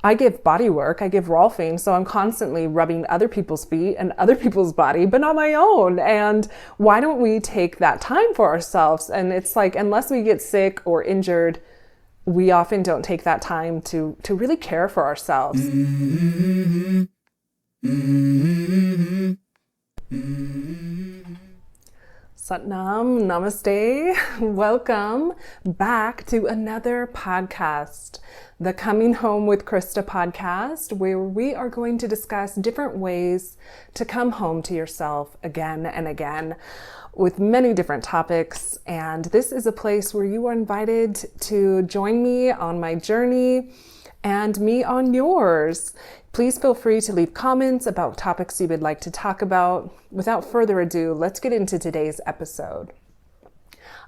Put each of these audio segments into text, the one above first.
I give body work, I give rolfing, so I'm constantly rubbing other people's feet and other people's body, but not my own. And why don't we take that time for ourselves? And it's like, unless we get sick or injured, we often don't take that time to really care for ourselves. Satnam, namaste. Welcome back to another podcast, the Coming Home with Christa podcast, where we are going to discuss different ways to come home to yourself again and again with many different topics. And this is a place where you are invited to join me on my journey and me on yours. Please feel free to leave comments about topics you would like to talk about. Without further ado, let's get into today's episode.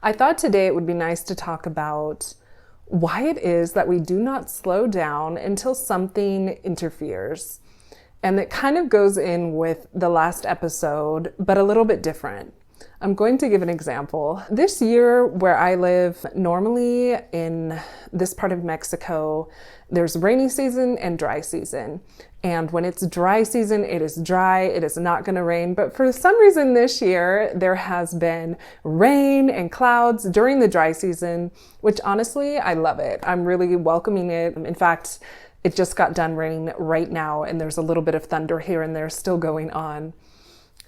I thought today it would be nice to talk about why it is that we do not slow down until something interferes. And it kind of goes in with the last episode, but a little bit different. I'm going to give an example. This year where I live, normally in this part of Mexico, there's rainy season and dry season. And when it's dry season, it is dry, it is not going to rain. But for some reason this year, there has been rain and clouds during the dry season, which honestly, I love it. I'm really welcoming it. In fact, it just got done raining right now, and there's a little bit of thunder here and there still going on.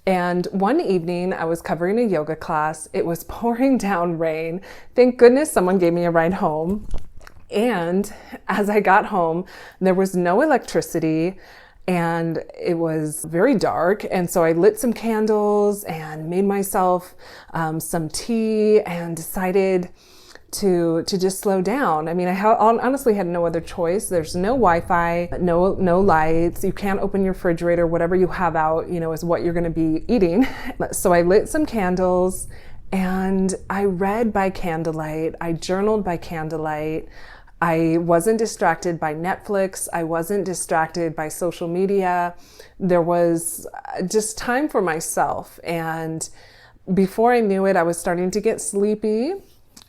And one evening I was covering a yoga class. It was pouring down rain. Thank goodness someone gave me a ride home. And as I got home, there was no electricity and it was very dark. And so I lit some candles and made myself some tea and decided to just slow down. I mean, I honestly had no other choice. There's no Wi-Fi, no lights. You can't open your refrigerator. Whatever you have out, is what you're going to be eating. So I lit some candles and I read by candlelight. I journaled by candlelight. I wasn't distracted by Netflix. I wasn't distracted by social media. There was just time for myself. And before I knew it, I was starting to get sleepy.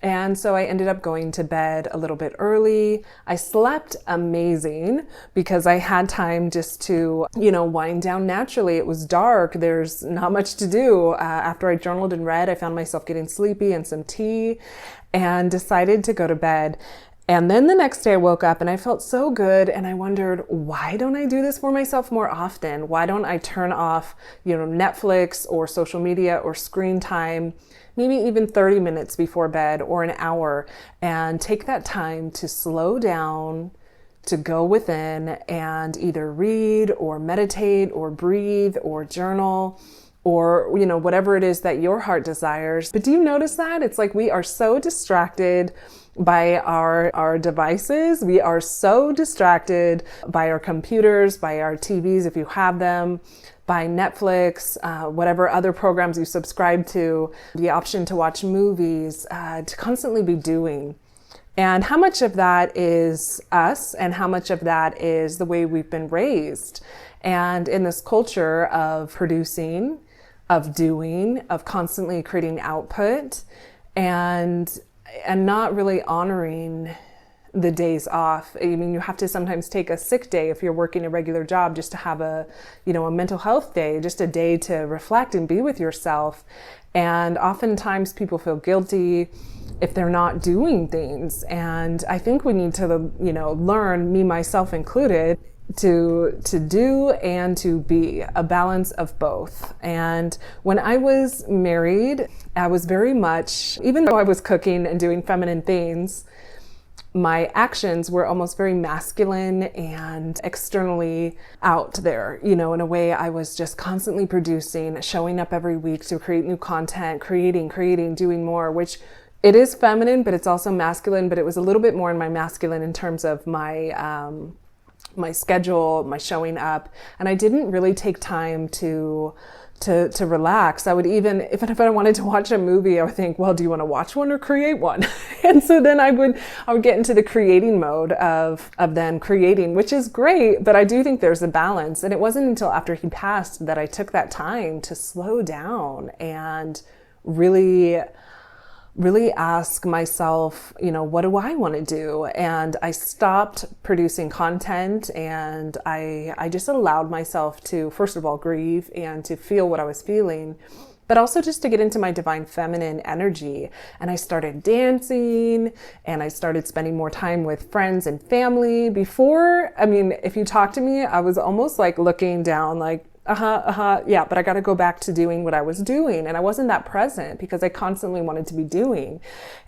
And so I ended up going to bed a little bit early. I slept amazing because I had time just to, wind down naturally. It was dark. There's not much to do. After I journaled and read, I found myself getting sleepy and some tea and decided to go to bed. And then the next day I woke up and I felt so good and I wondered, why don't I do this for myself more often? Why don't I turn off, Netflix or social media or screen time, maybe even 30 minutes before bed or an hour, and take that time to slow down, to go within and either read or meditate or breathe or journal or, whatever it is that your heart desires. But do you notice that? It's like we are so distracted by our devices. We are so distracted by our computers, by our TVs, if you have them, by Netflix, whatever other programs you subscribe to, the option to watch movies, to constantly be doing. And how much of that is us and how much of that is the way we've been raised? And in this culture of producing, of doing, of constantly creating output, and not really honoring the days off. I mean, you have to sometimes take a sick day if you're working a regular job just to have a mental health day, just a day to reflect and be with yourself. And oftentimes people feel guilty if they're not doing things. And I think we need to, learn, me, myself included, to do and to be a balance of both. And when I was married, I was very much, even though I was cooking and doing feminine things, my actions were almost very masculine and externally out there. In a way I was just constantly producing, showing up every week to create new content, creating, doing more, which it is feminine, but it's also masculine, but it was a little bit more in my masculine in terms of my schedule, my showing up. And I didn't really take time to relax. I would even if I wanted to watch a movie, I would think, well, do you want to watch one or create one? And so then I would get into the creating mode of then creating, which is great, but I do think there's a balance. And it wasn't until after he passed that I took that time to slow down and really really ask myself, what do I want to do? And I stopped producing content, and I just allowed myself to, first of all, grieve and to feel what I was feeling, but also just to get into my divine feminine energy. And I started dancing, and I started spending more time with friends and family. Before, if you talk to me, I was almost like looking down, like, yeah, but I got to go back to doing what I was doing. And I wasn't that present because I constantly wanted to be doing.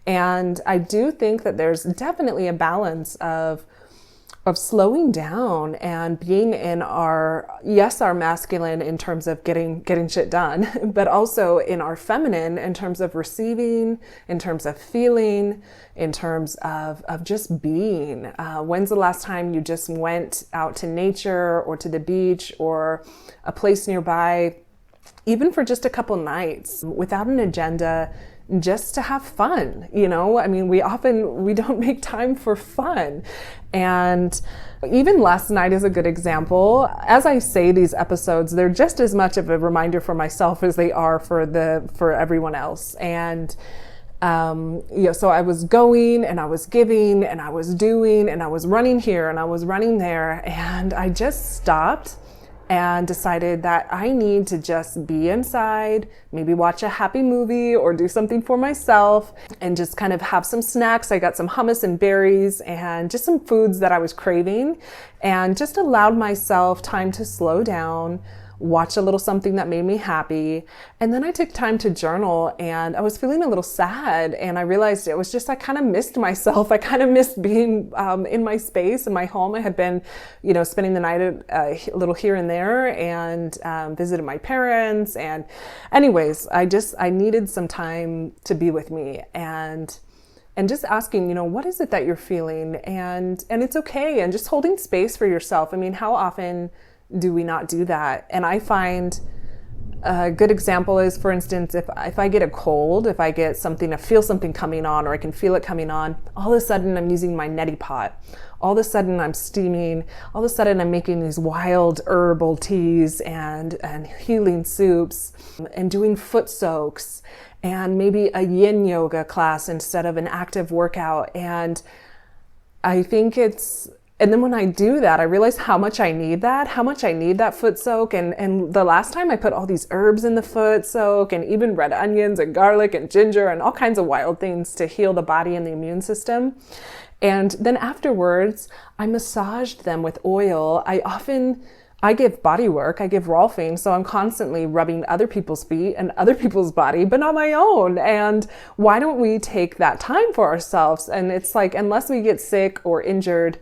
And I do think that there's definitely a balance of slowing down and being in our masculine in terms of getting shit done, but also in our feminine in terms of receiving, in terms of feeling, in terms of just being. When's the last time you just went out to nature or to the beach or a place nearby, even for just a couple nights, without an agenda, just to have fun? We don't make time for fun. And even last night is a good example. As I say these episodes, they're just as much of a reminder for myself as they are for everyone else. And so I was going and I was giving and I was doing and I was running here and I was running there, and I just stopped and decided that I need to just be inside, maybe watch a happy movie or do something for myself and just kind of have some snacks. I got some hummus and berries and just some foods that I was craving, and just allowed myself time to slow down, watch a little something that made me happy. And then I took time to journal, and I was feeling a little sad, and I realized it was just, I kind of missed myself. I kind of missed being in my space, in my home. I had been, spending the night a little here and there, and visited my parents. And anyways, I needed some time to be with me, and just asking, what is it that you're feeling? And it's okay. And just holding space for yourself. How often do we not do that? And I find a good example is, for instance, if I get a cold, if I get something, I feel something coming on, or I can feel it coming on, all of a sudden I'm using my neti pot. All of a sudden I'm steaming. All of a sudden I'm making these wild herbal teas and healing soups, and doing foot soaks, and maybe a yin yoga class instead of an active workout. And I think and then when I do that, I realize how much I need that foot soak. And the last time I put all these herbs in the foot soak, and even red onions and garlic and ginger and all kinds of wild things to heal the body and the immune system. And then afterwards, I massaged them with oil. I give body work, I give rolfing, so I'm constantly rubbing other people's feet and other people's body, but not my own. And why don't we take that time for ourselves? And it's like, unless we get sick or injured,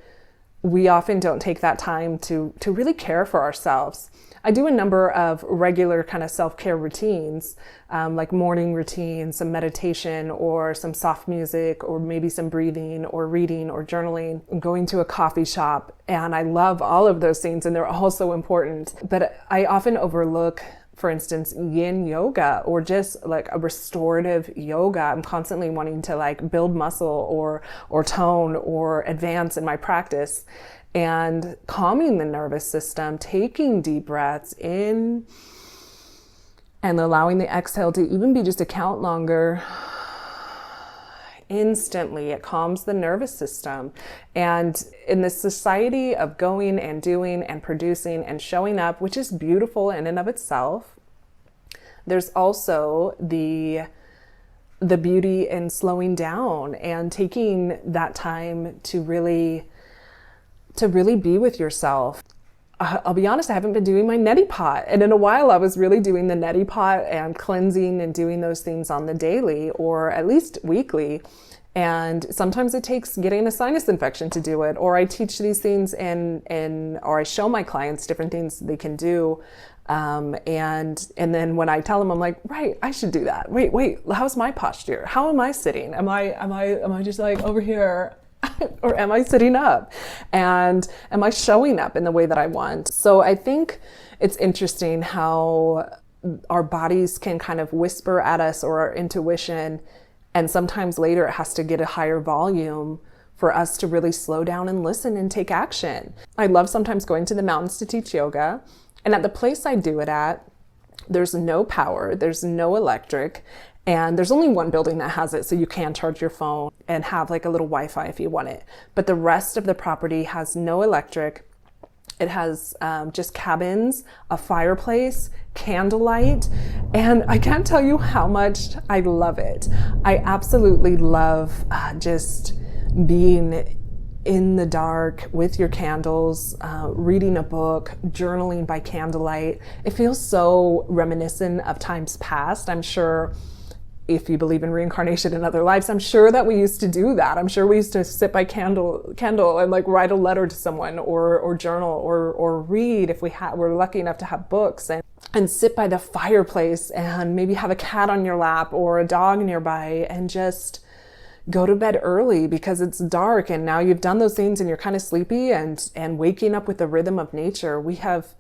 we often don't take that time to really care for ourselves. I do a number of regular kind of self-care routines, like morning routines, some meditation, or some soft music, or maybe some breathing or reading or journaling, going to a coffee shop. And I love all of those things, and they're all so important. But I often overlook, for instance, yin yoga, or just like a restorative yoga. I'm constantly wanting to like build muscle or tone or advance in my practice, and calming the nervous system, taking deep breaths in and allowing the exhale to even be just a count longer. Instantly, it calms the nervous system. And in this society of going and doing and producing and showing up, which is beautiful in and of itself, there's also the beauty in slowing down and taking that time to really be with yourself. I'll be honest, I haven't been doing my neti pot. And in a while, I was really doing the neti pot and cleansing and doing those things on the daily, or at least weekly. And sometimes it takes getting a sinus infection to do it. Or I teach these things or I show my clients different things they can do. And then when I tell them, I'm like, right, I should do that. Wait, how's my posture? How am I sitting? Am I just like over here? Or am I sitting up? And am I showing up in the way that I want? So I think it's interesting how our bodies can kind of whisper at us, or our intuition, and sometimes later it has to get a higher volume for us to really slow down and listen and take action. I love sometimes going to the mountains to teach yoga, and at the place I do it at, there's no power, there's no electric, And there's only one building that has it, so you can charge your phone and have like a little Wi-Fi if you want it. But the rest of the property has no electric. It has just cabins, a fireplace, candlelight, and I can't tell you how much I love it. I absolutely love just being in the dark with your candles, reading a book, journaling by candlelight. It feels so reminiscent of times past. I'm sure if you believe in reincarnation in other lives, I'm sure that we used to do that. I'm sure we used to sit by candle and like write a letter to someone or journal or read if we're lucky enough to have books and sit by the fireplace and maybe have a cat on your lap or a dog nearby and just go to bed early because it's dark and now you've done those things and you're kind of sleepy and waking up with the rhythm of nature. We have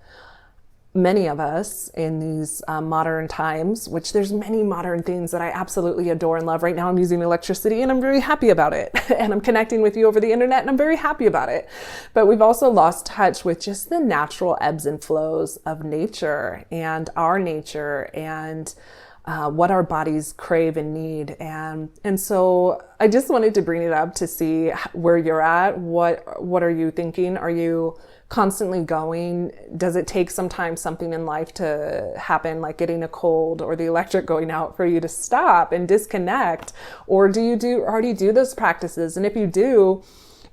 many of us in these modern times, which there's many modern things that I absolutely adore and love. Right now I'm using electricity and I'm very happy about it. And I'm connecting with you over the internet and I'm very happy about it. But we've also lost touch with just the natural ebbs and flows of nature and our nature and what our bodies crave and need. And so I just wanted to bring it up to see where you're at. What are you thinking? Are you constantly going? Does it take sometimes something in life to happen, like getting a cold or the electric going out, for you to stop and disconnect? Or do you already do those practices? And if you do,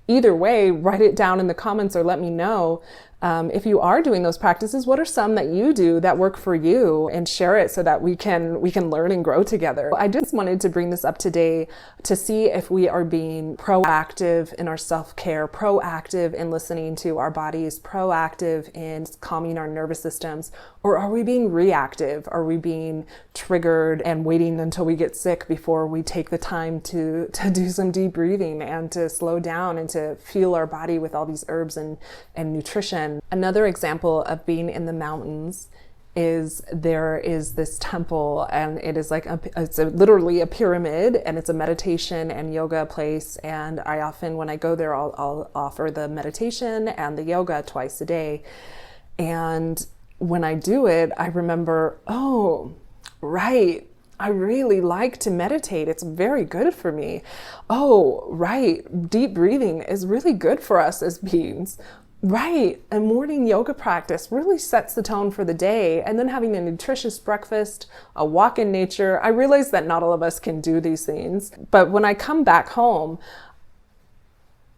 either way, write it down in the comments or let me know. If you are doing those practices, what are some that you do that work for you, and share it so that we can learn and grow together. I just wanted to bring this up today to see if we are being proactive in our self-care, proactive in listening to our bodies, proactive in calming our nervous systems, or are we being reactive? Are we being triggered and waiting until we get sick before we take the time to do some deep breathing and to slow down and to fuel our body with all these herbs and nutrition? Another example of being in the mountains is there is this temple, and it is like literally a pyramid, and it's a meditation and yoga place. And I often, when I go there, I'll offer the meditation and the yoga twice a day. And when I do it, I remember, oh, right, I really like to meditate. It's very good for me. Oh, right, deep breathing is really good for us as beings. Right, a morning yoga practice really sets the tone for the day, and then having a nutritious breakfast, a walk in nature. I realize that not all of us can do these things, but when I come back home,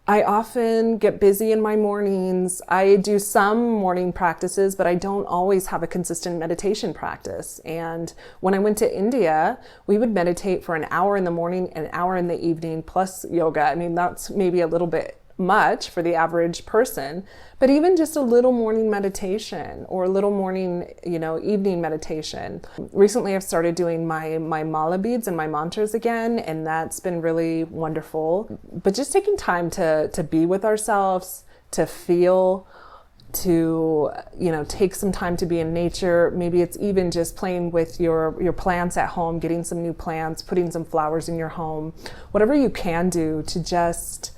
I often get busy in my mornings. I do some morning practices, but I don't always have a consistent meditation practice. And when I went to India, we would meditate for an hour in the morning, an hour in the evening, plus yoga. I mean, that's maybe a little bit much for the average person, but even just a little morning meditation or a little morning, evening meditation. Recently, I've started doing my mala beads and my mantras again, and that's been really wonderful. But just taking time to be with ourselves, to feel, to take some time to be in nature. Maybe it's even just playing with your plants at home, getting some new plants, putting some flowers in your home, whatever you can do to just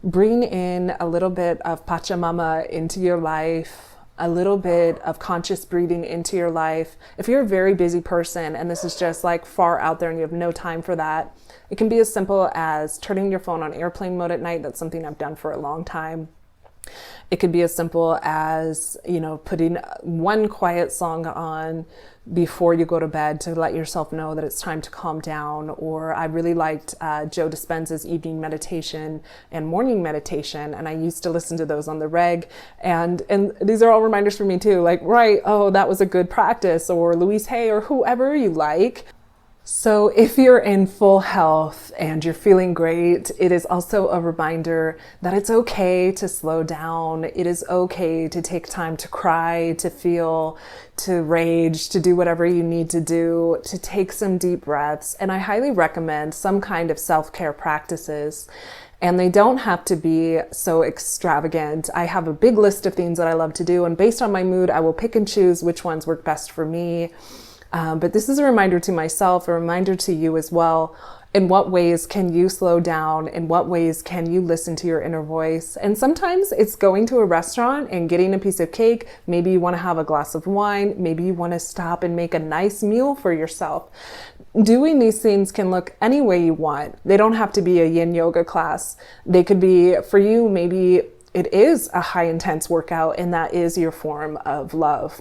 bring in a little bit of Pachamama into your life, a little bit of conscious breathing into your life. If you're a very busy person and this is just like far out there and you have no time for that, it can be as simple as turning your phone on airplane mode at night. That's something I've done for a long time. It could be as simple as, putting one quiet song on before you go to bed to let yourself know that it's time to calm down. Or I really liked Joe Dispenza's evening meditation and morning meditation, and I used to listen to those on the reg. And these are all reminders for me too, like, right, oh, that was a good practice, or Louise Hay, or whoever you like. So if you're in full health and you're feeling great, it is also a reminder that it's okay to slow down. It is okay to take time to cry, to feel, to rage, to do whatever you need to do, to take some deep breaths. And I highly recommend some kind of self-care practices. And they don't have to be so extravagant. I have a big list of things that I love to do, and based on my mood, I will pick and choose which ones work best for me. But this is a reminder to myself, a reminder to you as well. In what ways can you slow down? In what ways can you listen to your inner voice? And sometimes it's going to a restaurant and getting a piece of cake. Maybe you want to have a glass of wine. Maybe you want to stop and make a nice meal for yourself. Doing these things can look any way you want. They don't have to be a yin yoga class. They could be, for you, maybe it is a high intense workout and that is your form of love.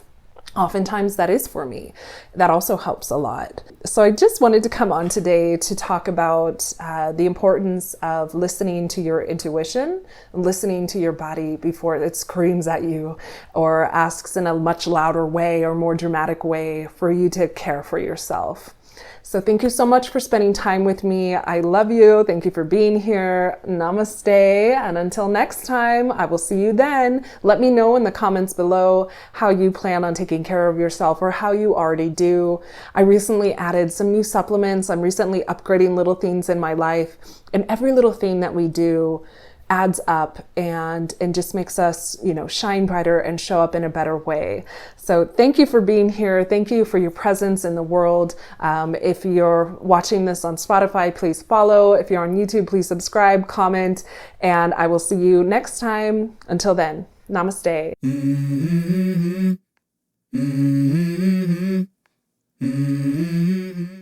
Oftentimes that is for me. That also helps a lot. So I just wanted to come on today to talk about the importance of listening to your intuition, listening to your body before it screams at you or asks in a much louder way or more dramatic way for you to care for yourself. So thank you so much for spending time with me. I love you. Thank you for being here. Namaste. And until next time, I will see you then. Let me know in the comments below how you plan on taking care of yourself or how you already do. I recently added some new supplements. I'm recently upgrading little things in my life, and every little thing that we do adds up and just makes us, shine brighter and show up in a better way. So thank you for being here. Thank you for your presence in the world. If you're watching this on Spotify, please follow. If you're on YouTube, please subscribe, comment, and I will see you next time. Until then, namaste. Mm-hmm. Mm-hmm. Mm-hmm.